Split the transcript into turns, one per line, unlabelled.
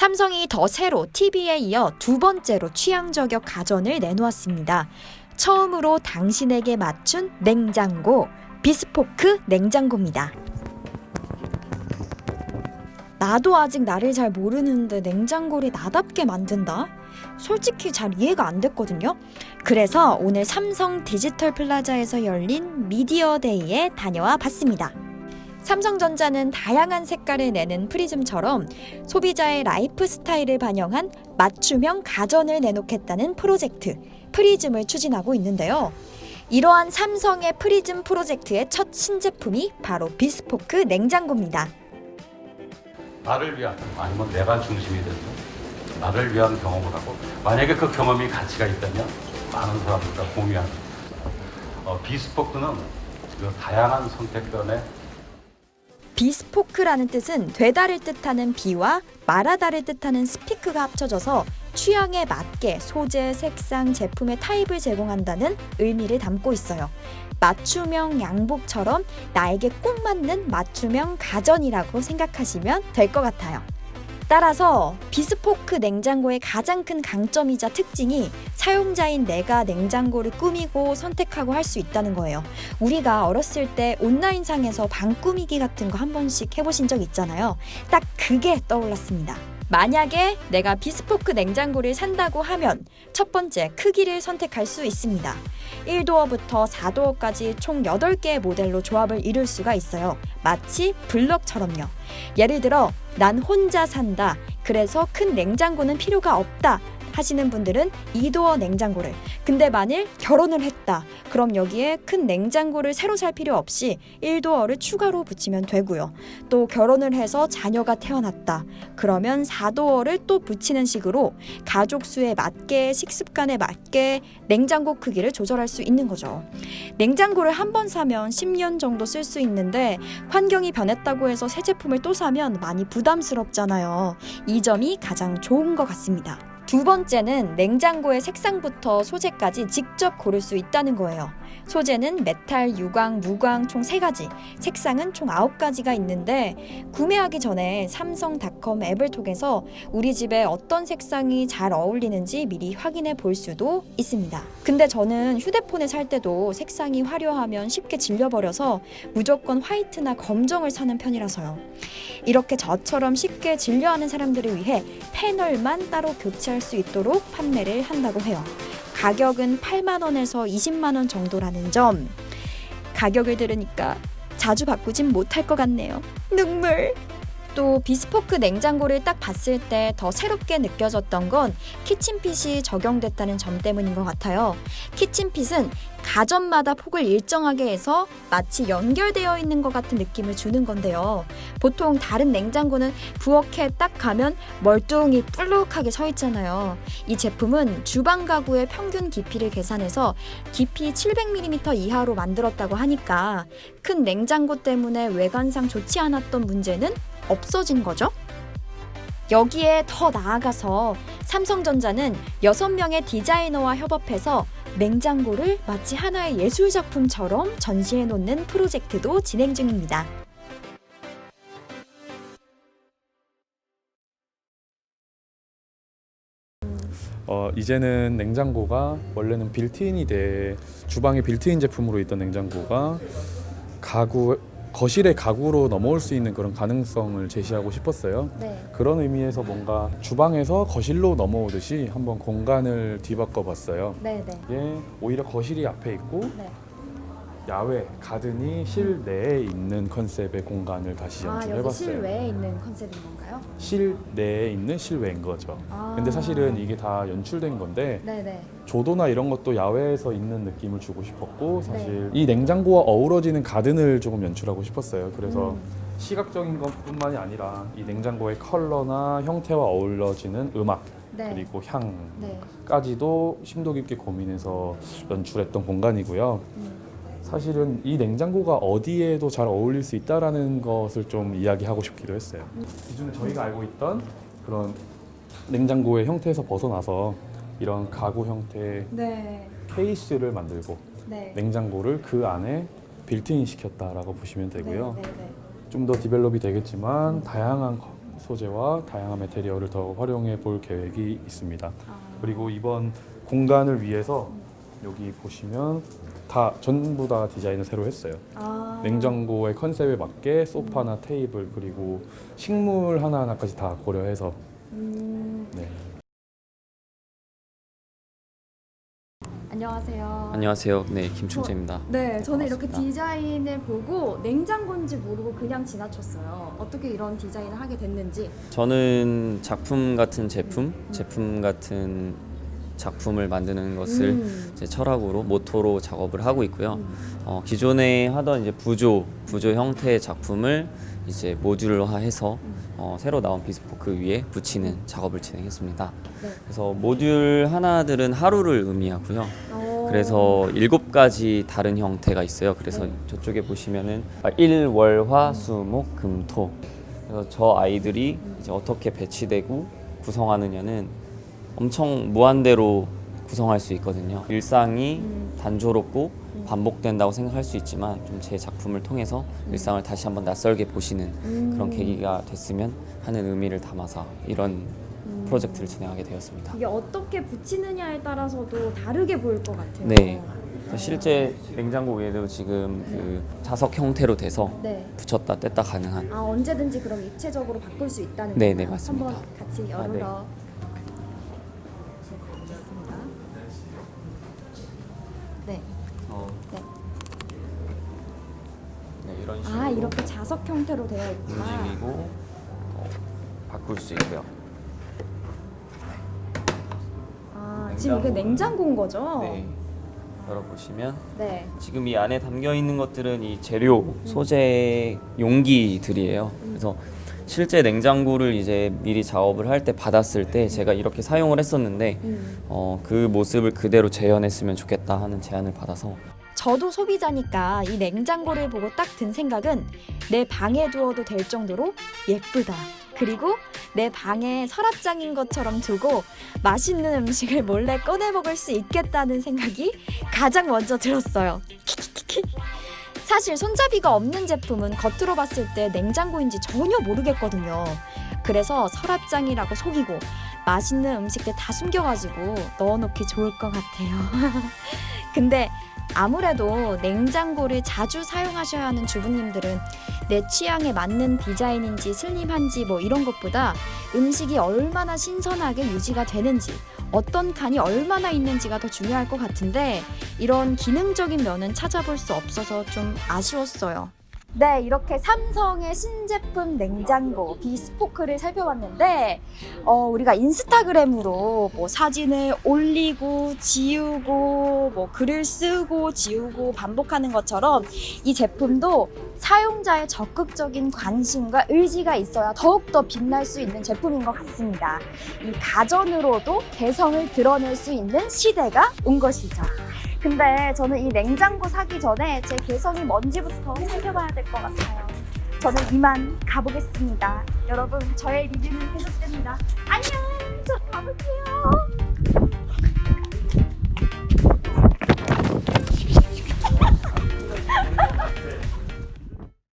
삼성이 더 새로 TV에 이어 두 번째로 취향 저격 가전을 내놓았습니다. 처음으로 당신에게 맞춘 냉장고, 비스포크 냉장고입니다. 나도 아직 나를 잘 모르는데 냉장고를 나답게 만든다? 솔직히 잘 이해가 안 됐거든요. 그래서 오늘 삼성 디지털 플라자에서 열린 미디어 데이에 다녀와 봤습니다. 삼성전자는 다양한 색깔을 내는 프리즘처럼 소비자의 라이프 스타일을 반영한 맞춤형 가전을 내놓겠다는 프로젝트 프리즘을 추진하고 있는데요. 이러한 삼성의 프리즘 프로젝트의 첫 신제품이 바로 비스포크 냉장고입니다.
나를 위한, 아니면 내가 중심이 되는 나를 위한 경험을 하고, 만약에 그 경험이 가치가 있다면 많은 사람들과 공유하는 비스포크는 그 다양한 선택권에
비스포크라는 뜻은 되다를 뜻하는 비와 말하다를 뜻하는 스피크가 합쳐져서 취향에 맞게 소재, 색상, 제품의 타입을 제공한다는 의미를 담고 있어요. 맞춤형 양복처럼 나에게 꼭 맞는 맞춤형 가전이라고 생각하시면 될 것 같아요. 따라서 비스포크 냉장고의 가장 큰 강점이자 특징이 사용자인 내가 냉장고를 꾸미고 선택하고 할 수 있다는 거예요. 우리가 어렸을 때 온라인상에서 방 꾸미기 같은 거 한 번씩 해보신 적 있잖아요. 딱 그게 떠올랐습니다. 만약에 내가 비스포크 냉장고를 산다고 하면 첫 번째, 크기를 선택할 수 있습니다. 1도어부터 4도어까지 총 8개의 모델로 조합을 이룰 수가 있어요. 마치 블럭처럼요. 예를 들어 난 혼자 산다, 그래서 큰 냉장고는 필요가 없다 하시는 분들은 2도어 냉장고를, 근데 만일 결혼을 했다, 그럼 여기에 큰 냉장고를 새로 살 필요 없이 1도어를 추가로 붙이면 되고요. 또 결혼을 해서 자녀가 태어났다, 그러면 4도어를 또 붙이는 식으로 가족 수에 맞게, 식습관에 맞게 냉장고 크기를 조절할 수 있는 거죠. 냉장고를 한 번 사면 10년 정도 쓸 수 있는데 환경이 변했다고 해서 새 제품을 또 사면 많이 부담스럽잖아요. 이 점이 가장 좋은 것 같습니다. 두 번째는 냉장고의 색상부터 소재까지 직접 고를 수 있다는 거예요. 소재는 메탈, 유광, 무광 총 3가지, 색상은 총 9가지가 있는데 구매하기 전에 삼성닷컴 앱을 통해서 우리 집에 어떤 색상이 잘 어울리는지 미리 확인해 볼 수도 있습니다. 근데 저는 휴대폰을 살 때도 색상이 화려하면 쉽게 질려버려서 무조건 화이트나 검정을 사는 편이라서요. 이렇게 저처럼 쉽게 질려하는 사람들을 위해 패널만 따로 교체할 수 있도록 판매를 한다고 해요. 가격은 8만 원에서 20만 원 정도라는 점. 가격을 들으니까 자주 바꾸진 못할 것 같네요. 눈물. 또 비스포크 냉장고를 딱 봤을 때 더 새롭게 느껴졌던 건 키친핏이 적용됐다는 점 때문인 것 같아요. 키친핏은 가전마다 폭을 일정하게 해서 마치 연결되어 있는 것 같은 느낌을 주는 건데요. 보통 다른 냉장고는 부엌에 딱 가면 멀뚱히 뿔룩하게 서 있잖아요. 이 제품은 주방 가구의 평균 깊이를 계산해서 깊이 700mm 이하로 만들었다고 하니까 큰 냉장고 때문에 외관상 좋지 않았던 문제는 없어진 거죠. 여기에 더 나아가서 삼성전자는 6명의 디자이너와 협업해서 냉장고를 마치 하나의 예술작품처럼 전시해 놓는 프로젝트도 진행 중입니다.
이제는 냉장고가 원래는 빌트인이 돼 주방에 빌트인 제품으로 있던 냉장고가 거실의 가구로 넘어올 수 있는 그런 가능성을 제시하고 싶었어요.
네.
그런 의미에서 뭔가 주방에서 거실로 넘어오듯이 한번 공간을 뒤바꿔 봤어요.
네네.
이게 오히려 거실이 앞에 있고
네.
야외, 가든이 실내에 있는 컨셉의 공간을 다시 연출해봤어요.
실외에 있는 컨셉인 건가요?
실내에 있는 실외인 거죠. 근데 사실은 이게 다 연출된 건데
네네.
조도나 이런 것도 야외에서 있는 느낌을 주고 싶었고 사실 이 냉장고와 어우러지는 가든을 조금 연출하고 싶었어요. 그래서 시각적인 것뿐만이 아니라 이 냉장고의 컬러나 형태와 어우러지는 음악 그리고 향까지도 심도 깊게 고민해서 연출했던 공간이고요. 사실은 이 냉장고가 어디에도 잘 어울릴 수 있다라는 것을 좀 이야기하고 싶기도 했어요. 기존에 저희가 알고 있던 그런 냉장고의 형태에서 벗어나서 이런 가구 형태의 케이스를 만들고 냉장고를 그 안에 빌트인 시켰다라고 보시면 되고요. 좀 더 디벨롭이 되겠지만 다양한 소재와 다양한 매테리얼을 더 활용해 볼 계획이 있습니다. 그리고 이번 공간을 위해서 여기 보시면 전부 다 디자인을 새로 했어요. 냉장고의 컨셉에 맞게 소파나 테이블 그리고 식물 하나하나까지 다 고려해서 네.
안녕하세요.
안녕하세요. 네, 김충재입니다.
네, 저는 이렇게
반갑습니다.
디자인을 보고 냉장고인지 모르고 그냥 지나쳤어요. 어떻게 이런 디자인을 하게 됐는지.
저는 작품 같은 제품 같은 작품을 만드는 것을 제 철학으로 모토로 작업을 하고 있고요. 기존에 하던 이제 부조 형태의 작품을 이제 모듈화해서 새로 나온 비스포크 위에 붙이는 작업을 진행했습니다.
네.
그래서 모듈 하나들은 하루를 의미하고요.
오.
그래서 7가지 다른 형태가 있어요. 그래서 저쪽에 보시면은 일, 월, 화, 수, 목, 금, 토. 그래서 저 아이들이 이제 어떻게 배치되고 구성하느냐는 엄청 무한대로 구성할 수 있거든요. 일상이 단조롭고 반복된다고 생각할 수 있지만 좀 제 작품을 통해서 일상을 다시 한번 낯설게 보시는 그런 계기가 됐으면 하는 의미를 담아서 이런 프로젝트를 진행하게 되었습니다.
이게 어떻게 붙이느냐에 따라서도 다르게 보일 것 같아요.
네. 실제 냉장고 외에도 지금 그 자석 형태로 돼서
네.
붙였다 뗐다 가능한.
언제든지 그럼 입체적으로 바꿀 수 있다는
네,
건가요?
네, 맞습니다.
한번 같이
네.
열으러 보겠습니다. 네. 네.
네, 이런 식으로
이렇게 자석 형태로 되어 있구나.
움직이고 바꿀 수 있고요.
지금 이게 냉장고인 거죠?
네. 열어보시면
네.
지금 이 안에 담겨 있는 것들은 이 재료, 소재 용기들이에요. 그래서 실제 냉장고를 이제 미리 작업을 할 때 받았을 때 제가 이렇게 사용을 했었는데 그 모습을 그대로 재현했으면 좋겠다 하는 제안을 받아서
저도 소비자니까 이 냉장고를 보고 딱 든 생각은 내 방에 두어도 될 정도로 예쁘다. 그리고 내 방에 서랍장인 것처럼 두고 맛있는 음식을 몰래 꺼내 먹을 수 있겠다는 생각이 가장 먼저 들었어요. 사실 손잡이가 없는 제품은 겉으로 봤을 때 냉장고인지 전혀 모르겠거든요. 그래서 서랍장이라고 속이고 맛있는 음식들 다 숨겨가지고 넣어놓기 좋을 것 같아요. 근데 아무래도 냉장고를 자주 사용하셔야 하는 주부님들은 내 취향에 맞는 디자인인지 슬림한지 뭐 이런 것보다 음식이 얼마나 신선하게 유지가 되는지 어떤 칸이 얼마나 있는지가 더 중요할 것 같은데 이런 기능적인 면은 찾아볼 수 없어서 좀 아쉬웠어요. 네, 이렇게 삼성의 신제품 냉장고 비스포크를 살펴봤는데 우리가 인스타그램으로 뭐 사진을 올리고 지우고 뭐 글을 쓰고 지우고 반복하는 것처럼 이 제품도 사용자의 적극적인 관심과 의지가 있어야 더욱더 빛날 수 있는 제품인 것 같습니다. 이 가전으로도 개성을 드러낼 수 있는 시대가 온 것이죠. 근데 저는 이 냉장고 사기 전에 제 개성이 뭔지부터 살펴봐야 될 것 같아요. 저는 이만 가보겠습니다. 여러분, 저의 리뷰는 계속됩니다. 안녕! 저 가볼게요.